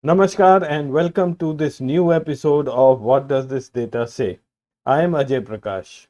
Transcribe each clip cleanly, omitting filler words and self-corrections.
Namaskar and welcome to this new episode of What Does This Data Say? I am Ajay Prakash.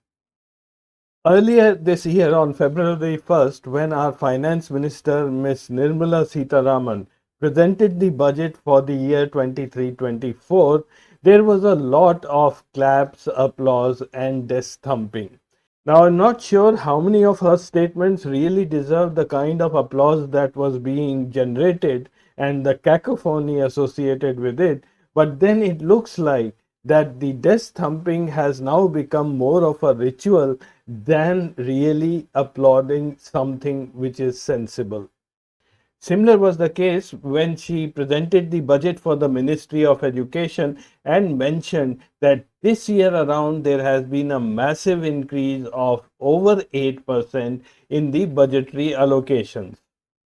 Earlier this year on February 1st, when our Finance Minister Ms. Nirmala Sitharaman presented the budget for the year 23-24, there was a lot of claps, applause and desk thumping. Now, I'm not sure how many of her statements really deserve the kind of applause that was being generated and the cacophony associated with it, but then it looks like that the desk thumping has now become more of a ritual than really applauding something which is sensible. Similar was the case when she presented the budget for the Ministry of Education and mentioned that this year around there has been a massive increase of over 8% in the budgetary allocations.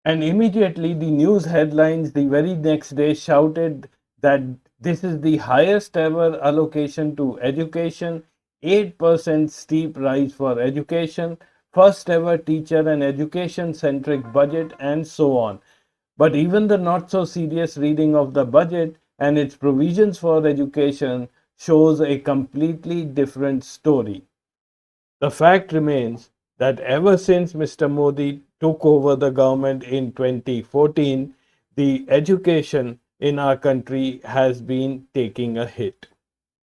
And immediately the news headlines the very next day shouted that this is the highest ever allocation to education, 8% steep rise for education, first ever teacher and education centric budget, and so on. But even the not so serious reading of the budget and its provisions for education shows a completely different story. The fact remains that ever since Mr. Modi took over the government in 2014, the education in our country has been taking a hit.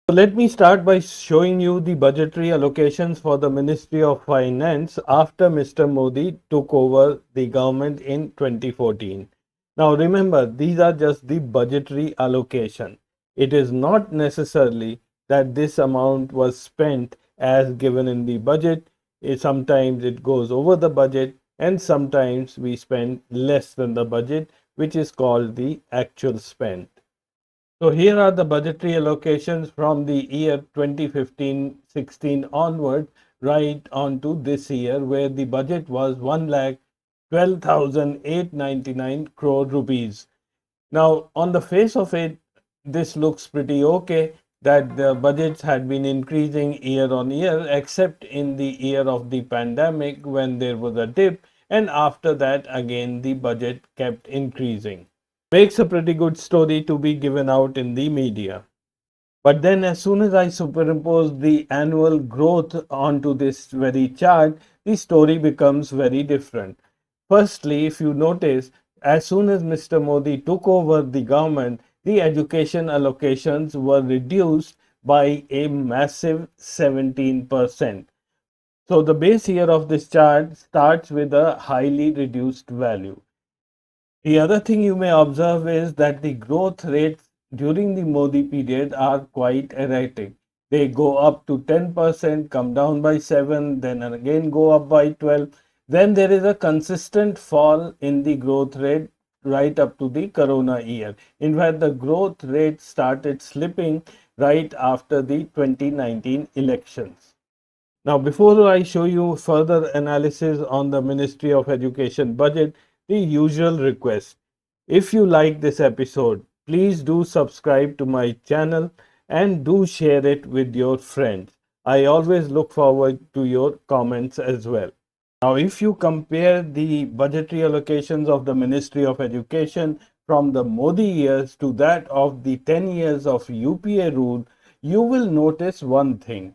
So let me start by showing you the budgetary allocations for the Ministry of Finance after Mr. Modi took over the government in 2014. Now remember, these are just the budgetary allocation. It is not necessarily that this amount was spent as given in the budget. Sometimes it goes over the budget and sometimes we spend less than the budget, which is called the actual spend. So here are the budgetary allocations from the year 2015-16 onward, right on to this year, where the budget was 1,12,899 crore rupees. Now, on the face of it, this looks pretty okay that the budgets had been increasing year on year, except in the year of the pandemic when there was a dip, and after that, again, the budget kept increasing. Makes a pretty good story to be given out in the media. But then, as soon as I superimpose the annual growth onto this very chart, the story becomes very different. Firstly, if you notice, as soon as Mr. Modi took over the government, the education allocations were reduced by a massive 17%. So, the base year of this chart starts with a highly reduced value. The other thing you may observe is that the growth rates during the Modi period are quite erratic. They go up to 10%, come down by 7, then again go up by 12. Then there is a consistent fall in the growth rate right up to the corona year. In fact, the growth rate started slipping right after the 2019 elections. Now, before I show you further analysis on the Ministry of Education budget, the usual request. If you like this episode, please do subscribe to my channel and do share it with your friends. I always look forward to your comments as well. Now, if you compare the budgetary allocations of the Ministry of Education from the Modi years to that of the 10 years of UPA rule, you will notice one thing.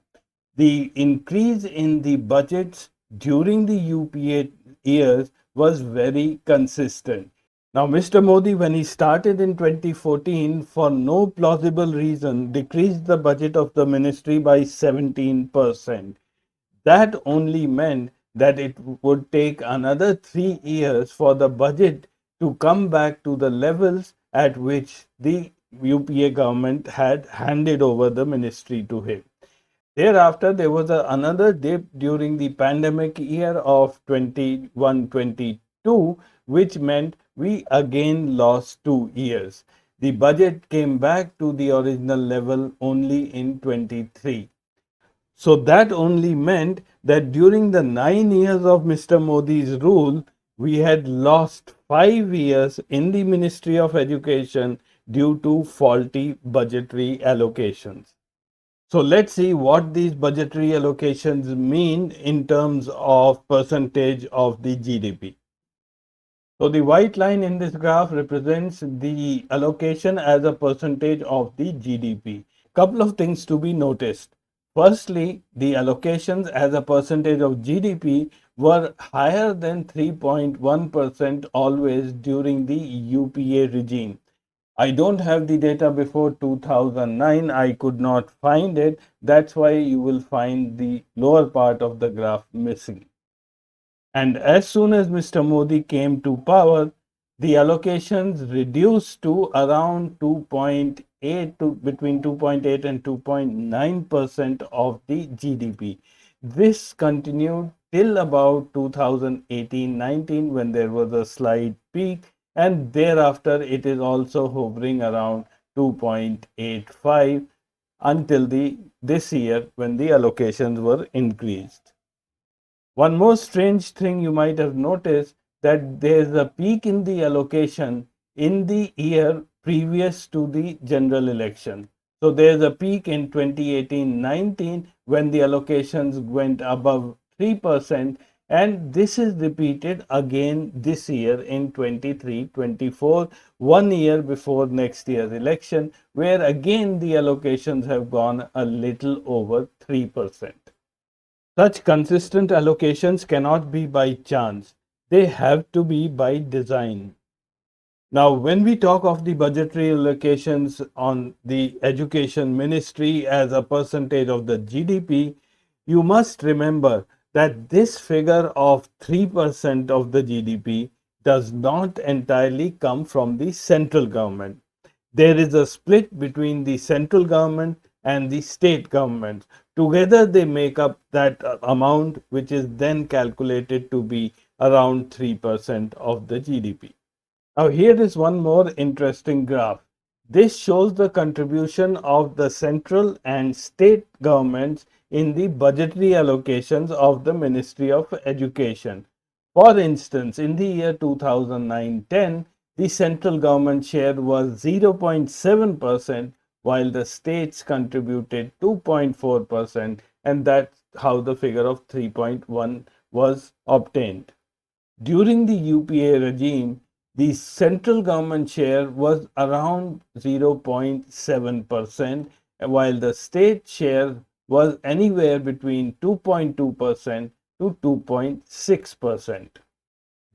The increase in the budgets during the UPA years was very consistent. Now, Mr. Modi, when he started in 2014, for no plausible reason, decreased the budget of the ministry by 17%. That only meant that it would take another 3 years for the budget to come back to the levels at which the UPA government had handed over the ministry to him. Thereafter, there was another dip during the pandemic year of 21-22, which meant we again lost 2 years. The budget came back to the original level only in 23. So that only meant that during the 9 years of Mr. Modi's rule, we had lost 5 years in the Ministry of Education due to faulty budgetary allocations. So let's see what these budgetary allocations mean in terms of percentage of the GDP. So the white line in this graph represents the allocation as a percentage of the GDP. Couple of things to be noticed. Firstly, the allocations as a percentage of GDP were higher than 3.1% always during the UPA regime. I don't have the data before 2009. I could not find it. That's why you will find the lower part of the graph missing. And as soon as Mr. Modi came to power, the allocations reduced to around 2.8 to between 2.8 and 2.9% of the GDP. This continued till about 2018-19 when there was a slight peak, and thereafter it is also hovering around 2.85 until the this year when the allocations were increased. One more strange thing you might have noticed that there's a peak in the allocation in the year previous to the general election. So there's a peak in 2018-19 when the allocations went above 3%, and this is repeated again this year in 23-24, 1 year before next year's election, where again the allocations have gone a little over 3%. Such consistent allocations cannot be by chance. They have to be by design. Now, when we talk of the budgetary allocations on the education ministry as a percentage of the GDP, you must remember that this figure of 3% of the GDP does not entirely come from the central government. There is a split between the central government and the state government. Together, they make up that amount, which is then calculated to be around 3% of the GDP. Now, here is one more interesting graph. This shows the contribution of the central and state governments in the budgetary allocations of the Ministry of Education. For instance, in the year 2009-10, the central government share was 0.7%, while the states contributed 2.4%, and that's how the figure of 3.1 was obtained. During the UPA regime, the central government share was around 0.7%, while the state share was anywhere between 2.2% to 2.6%.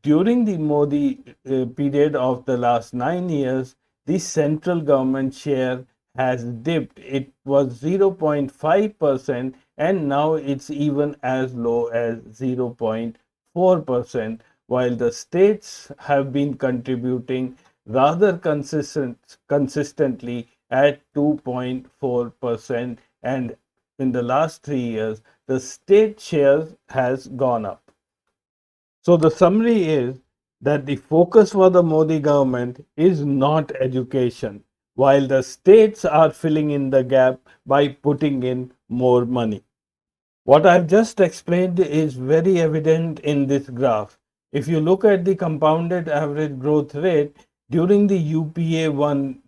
During the Modi period of the last 9 years, the central government share has dipped. It was 0.5%, and now it's even as low as 0.4%, while the states have been contributing rather consistently at 2.4%, and in the last 3 years, the state share has gone up. So the summary is that the focus for the Modi government is not education, while the states are filling in the gap by putting in more money. What I've just explained is very evident in this graph. If you look at the compounded average growth rate during the UPA 1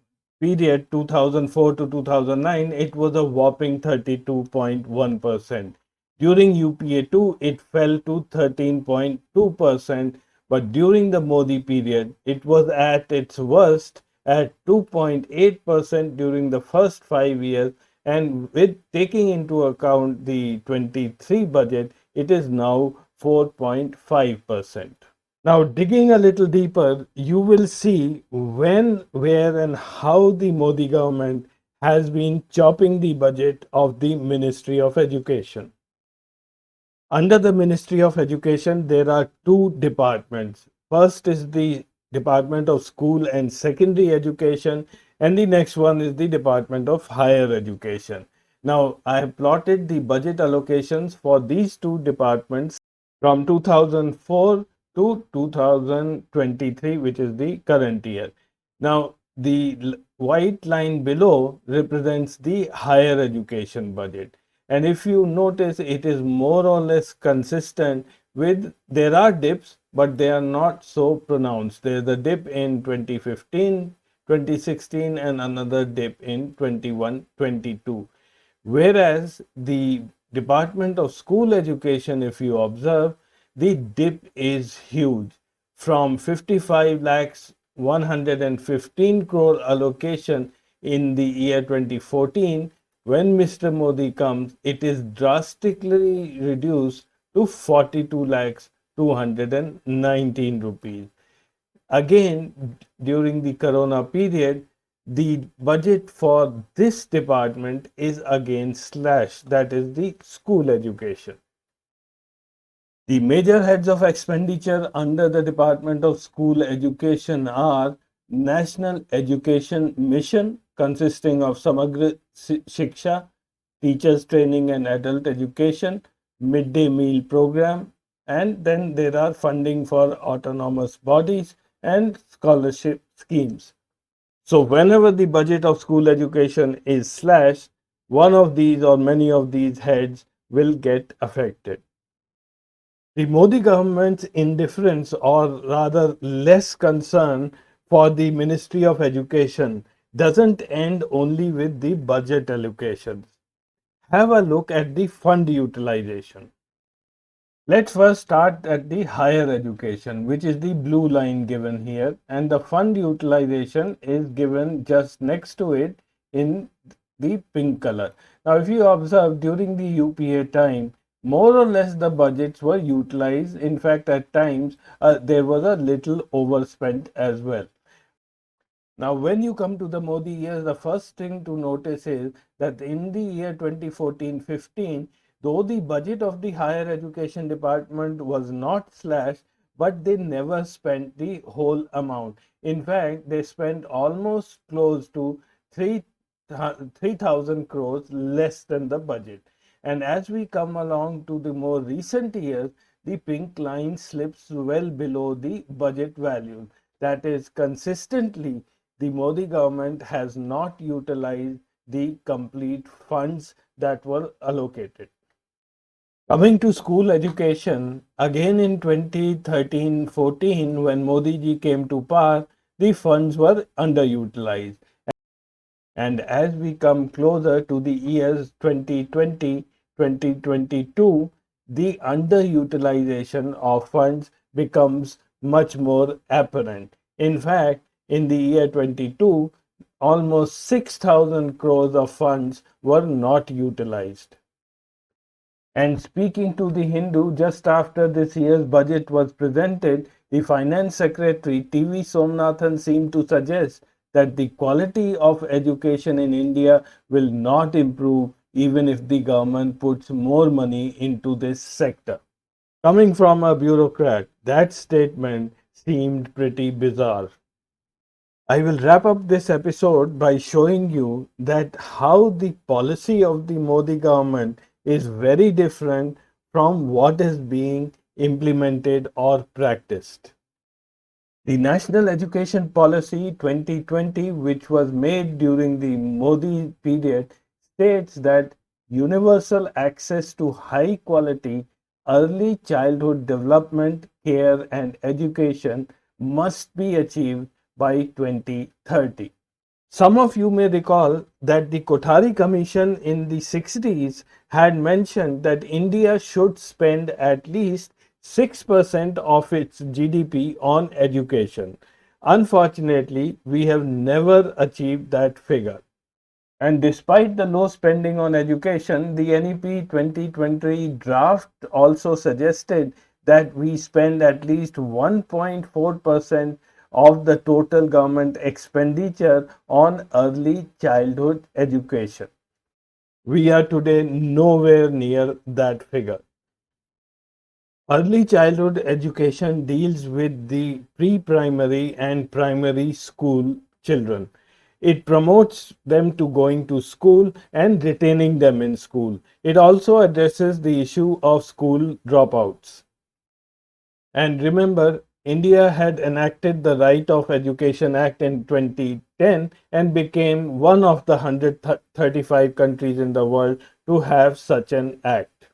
period 2004 to 2009, it was a whopping 32.1%. During UPA 2, it fell to 13.2%, but during the Modi period, it was at its worst at 2.8% during the first 5 years, and with taking into account the 23 budget, it is now 4.5%. Now, digging a little deeper, you will see when, where, and how the Modi government has been chopping the budget of the Ministry of Education. Under the Ministry of Education, there are two departments. First is the Department of School and Secondary Education, and the next one is the Department of Higher Education. Now, I have plotted the budget allocations for these two departments from 2004 to 2023, which is the current year. Now, the white line below represents the higher education budget. And if you notice, it is more or less consistent with, there are dips, but they are not so pronounced. There's a dip in 2015, 2016, and another dip in 21-22. Whereas the Department of School Education, if you observe, the dip is huge. from 55 lakhs 115 crore allocation in the year 2014. When Mr. Modi comes, it is drastically reduced to 42 lakhs 219 rupees. Again, during the corona period, the budget for this department is again slashed, that is the school education. The major heads of expenditure under the Department of School Education are National Education Mission, consisting of Samagra Shiksha, teachers training and adult education, midday meal program, and then there are funding for autonomous bodies and scholarship schemes. So whenever the budget of school education is slashed, one of these or many of these heads will get affected. The Modi government's indifference, or rather less concern for the Ministry of Education, doesn't end only with the budget allocations. Have a look at the fund utilization. Let's first start at the higher education, which is the blue line given here, and the fund utilization is given just next to it in the pink color. Now, if you observe during the UPA time, more or less the budgets were utilized. In fact, at times there was a little overspent as well. Now, when you come to the Modi years, the first thing to notice is that in the year 2014-15, though the budget of the higher education department was not slashed, but they never spent the whole amount. In fact, they spent almost close to 3,000 crores less than the budget. And as we come along to the more recent years, the pink line slips well below the budget value. That is, consistently, the Modi government has not utilized the complete funds that were allocated. Coming to school education, again in 2013-14, when Modi ji came to power, the funds were underutilized. And as we come closer to the years 2020, 2022, the underutilization of funds becomes much more apparent. In fact, in the year 22, almost 6,000 crores of funds were not utilized. And speaking to the Hindu, just after this year's budget was presented, the Finance Secretary TV Somnathan seemed to suggest that the quality of education in India will not improve even if the government puts more money into this sector. Coming from a bureaucrat, that statement seemed pretty bizarre. I will wrap up this episode by showing you that how the policy of the Modi government is very different from what is being implemented or practiced. The National Education Policy 2020, which was made during the Modi period, states that universal access to high quality early childhood development, care, and education must be achieved by 2030. Some of you may recall that the Kothari Commission in the 60s had mentioned that India should spend at least 6% of its GDP on education. Unfortunately, we have never achieved that figure. And despite the low spending on education, the NEP 2020 draft also suggested that we spend at least 1.4% of the total government expenditure on early childhood education. We are today nowhere near that figure. Early childhood education deals with the pre-primary and primary school children. It promotes them to going to school and retaining them in school. It also addresses the issue of school dropouts. And remember, India had enacted the Right of Education Act in 2010 and became one of the 135 countries in the world to have such an act.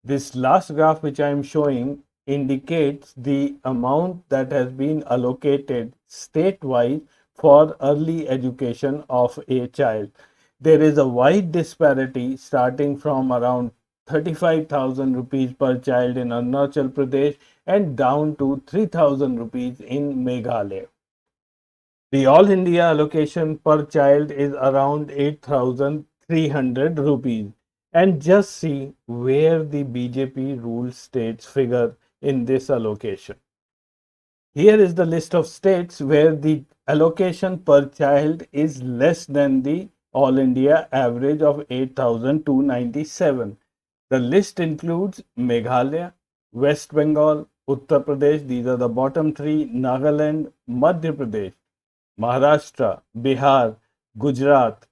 This last graph which I am showing indicates the amount that has been allocated statewide for early education of a child. There is a wide disparity starting from around 35,000 rupees per child in Arunachal Pradesh and down to 3,000 rupees in Meghalaya. The All India allocation per child is around 8,300 rupees. And just see where the BJP ruled states figure in this allocation. Here is the list of states where the allocation per child is less than the All India average of 8,297. The list includes Meghalaya, West Bengal, Uttar Pradesh, these are the bottom three, Nagaland, Madhya Pradesh, Maharashtra, Bihar, Gujarat,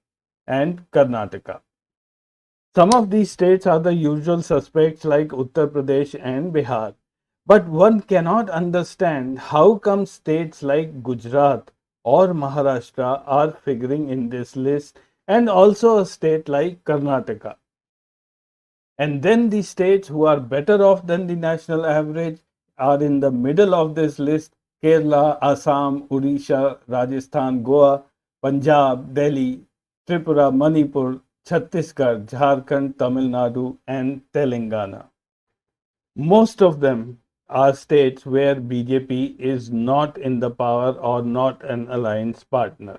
and Karnataka. Some of these states are the usual suspects like Uttar Pradesh and Bihar. But one cannot understand how come states like Gujarat or Maharashtra are figuring in this list, and also a state like Karnataka. And then the states who are better off than the national average are in the middle of this list: Kerala, Assam, Odisha, Rajasthan, Goa, Punjab, Delhi, Tripura, Manipur, Chhattisgarh, Jharkhand, Tamil Nadu, and Telangana. Most of them are states where BJP is not in the power or not an alliance partner.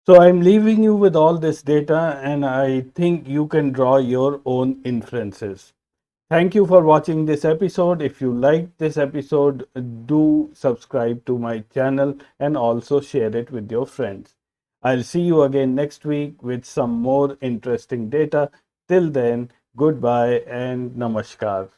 So I'm leaving you with all this data, and I think you can draw your own inferences. Thank you for watching this episode. If you liked this episode, do subscribe to my channel and also share it with your friends. I'll see you again next week with some more interesting data. Till then, goodbye and namaskar.